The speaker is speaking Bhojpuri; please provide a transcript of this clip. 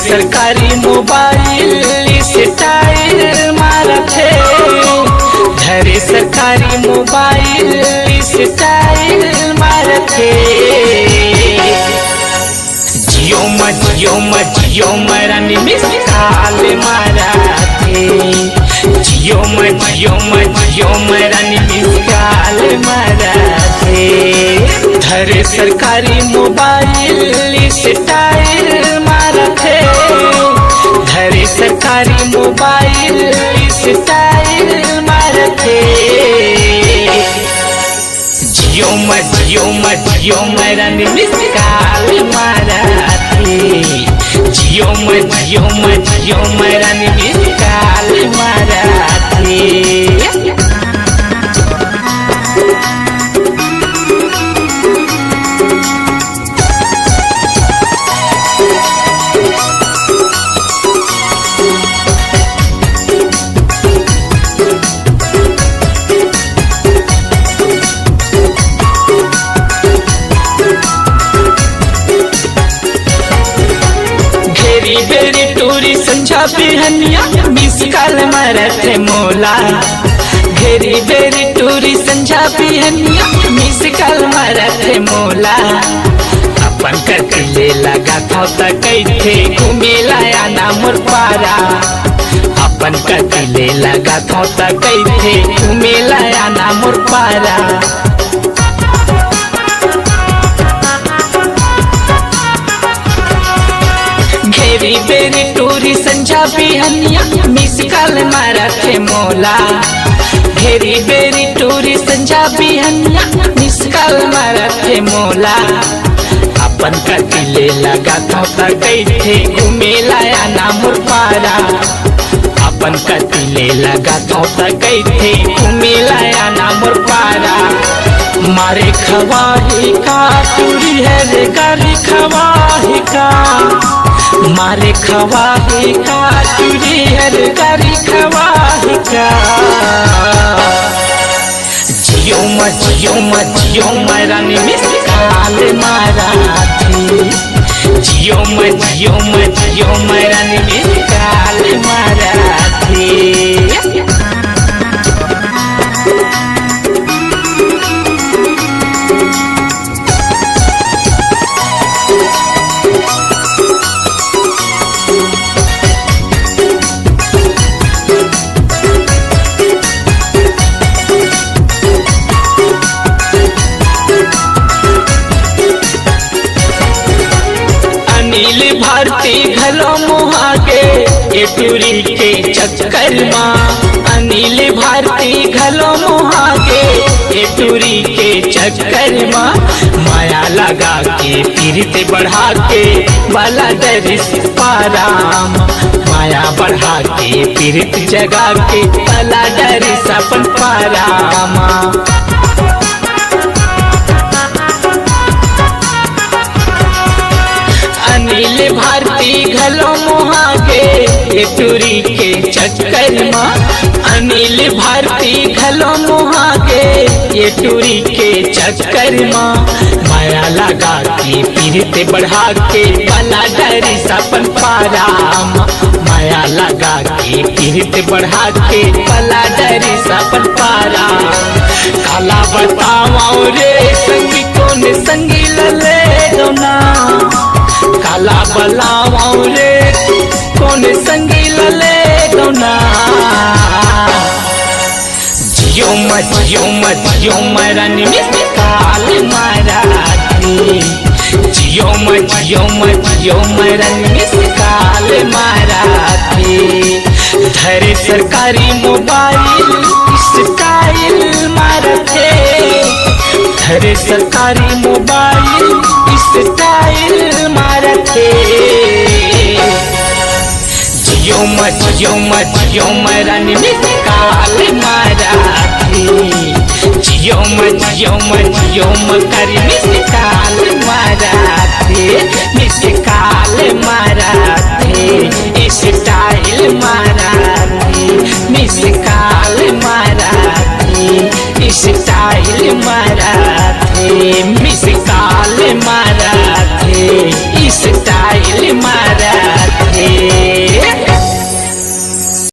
सरकारी मोबाइल स्टाइल मारथे, धरे सरकारी मोबाइल स्टाइल मारथे। जियो रानी मिस कॉल मारथे, जियो रानी मिस कॉल मारथे। धरे सरकारी मोबाइल स्टाइल मारथे, धरे सरकारी मोबाइल स्टाइल मारथे। जियो रानी मिस कॉल मारथे, जियो रानी मिस कॉल मारथे। बेरी टूरी संझा बिहनिया मिस कॉल मारथे मोला, घेरी बेरी टूरी संझा बिहनिया मिस कॉल मारथे मोला। अपन कतिले लगा था कैथे घूमेला आना मोर पारा, अपन कतिले लगा था कैथे घूमेला आना मोर पारा। घेरी बेरी टूरी संझा बिहनिया मिस कॉल मारथे मोला, घेरी बेरी टूरी संझा बिहनिया मिस कॉल मारथे मोला। अपन कतिले लगा था कैथे घूमेला आना मोर पारा, अपन कतिले लगा था कैथे घूमेला आना मोर पारा। मारे खवाही का टूरी है रे गारी खवाही का, मारे खवाही का टूरी है रे गारी खवाही का। जियो रानी मिस कॉल मारथे, जियो रानी मिस कॉल मारथे। अनिल भारती घलो मोहागे ए टूरी के चक्कर माँ, अनिल भारती घलो मोहागे ए टूरी के चक्कर माँ। माया लगा के पीरित बढ़ा के वाला दरिस पाराम, माया बढ़ा के पीरित जगा के वाला दरिस अपन पारामा। अनिल भारती घलो मोहागे ए टूरी के चक्कर माँ, अनिल भारती घलो मोहागे ए टूरी के चक्कर माँ। माया लगा के पीरित बढ़ा के वाला डरी सपन पाराम, माया लगा के पीरित बढ़ा के वाला डरी सपन पारा। काला बताओ रे संगी कौन संगी लले दोना, काला बलाओ रे कौन संगी लले दोना। जियो रानी मिस कॉल मारथे, जियो रानी मिस कॉल मारथे। धरे सरकारी मोबाइल स्टाइल मारथे, धरे सरकारी मोबाइल स्टाइल मारथे। जियो रानी मिस कॉल मारथे, जियो करी मिस कॉल मारथे, मिस कॉल मारथे स्टाइल मारथे, मिस कॉल मारथे स्टाइल मारथे।